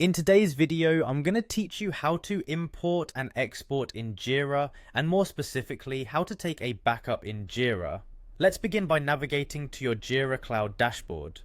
In today's video, I'm going to teach you how to import and export in Jira, and more specifically, how to take a backup in Jira. Let's begin by navigating to your Jira Cloud dashboard.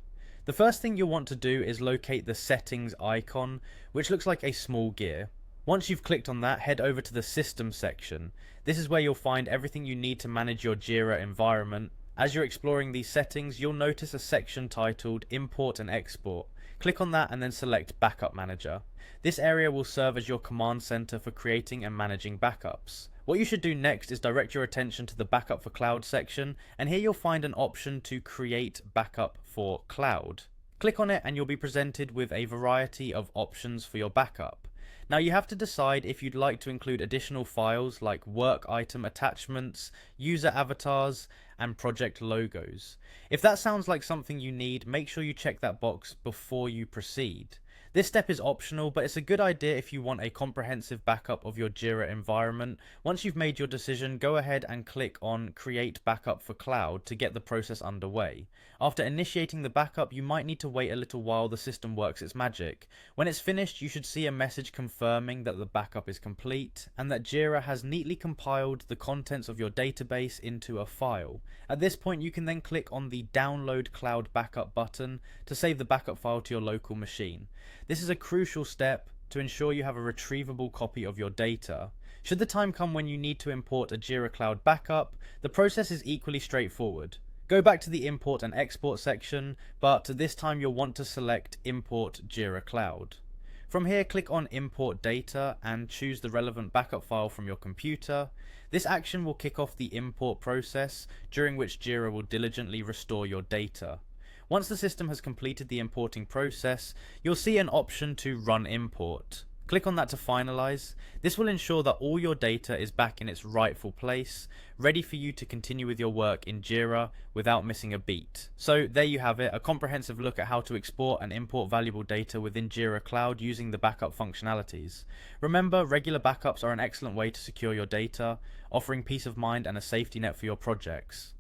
The first thing you'll want to do is locate the settings icon, which looks like a small gear. Once you've clicked on that, head over to the System section. This is where you'll find everything you need to manage your Jira environment. As you're exploring these settings, you'll notice a section titled Import and Export. Click on that and then select Backup Manager. This area will serve as your command center for creating and managing backups. What you should do next is direct your attention to the Backup for Cloud section, and here you'll find an option to create backup for cloud. Click on it and you'll be presented with a variety of options for your backup. Now you have to decide if you'd like to include additional files like work item attachments, user avatars, and project logos. If that sounds like something you need, make sure you check that box before you proceed. This step is optional, but it's a good idea if you want a comprehensive backup of your Jira environment. Once you've made your decision, go ahead and click on Create Backup for Cloud to get the process underway. After initiating the backup, you might need to wait a little while the system works its magic. When it's finished, you should see a message confirming that the backup is complete and that Jira has neatly compiled the contents of your database into a file. At this point, you can then click on the Download Cloud Backup button to save the backup file to your local machine. This is a crucial step to ensure you have a retrievable copy of your data. Should the time come when you need to import a Jira Cloud backup, the process is equally straightforward. Go back to the Import and Export section, but this time you'll want to select Import Jira Cloud. From here, click on Import Data and choose the relevant backup file from your computer. This action will kick off the import process, during which Jira will diligently restore your data. Once the system has completed the importing process, you'll see an option to Run Import. Click on that to finalize. This will ensure that all your data is back in its rightful place, ready for you to continue with your work in Jira without missing a beat. So there you have it, a comprehensive look at how to export and import valuable data within Jira Cloud using the backup functionalities. Remember, regular backups are an excellent way to secure your data, offering peace of mind and a safety net for your projects.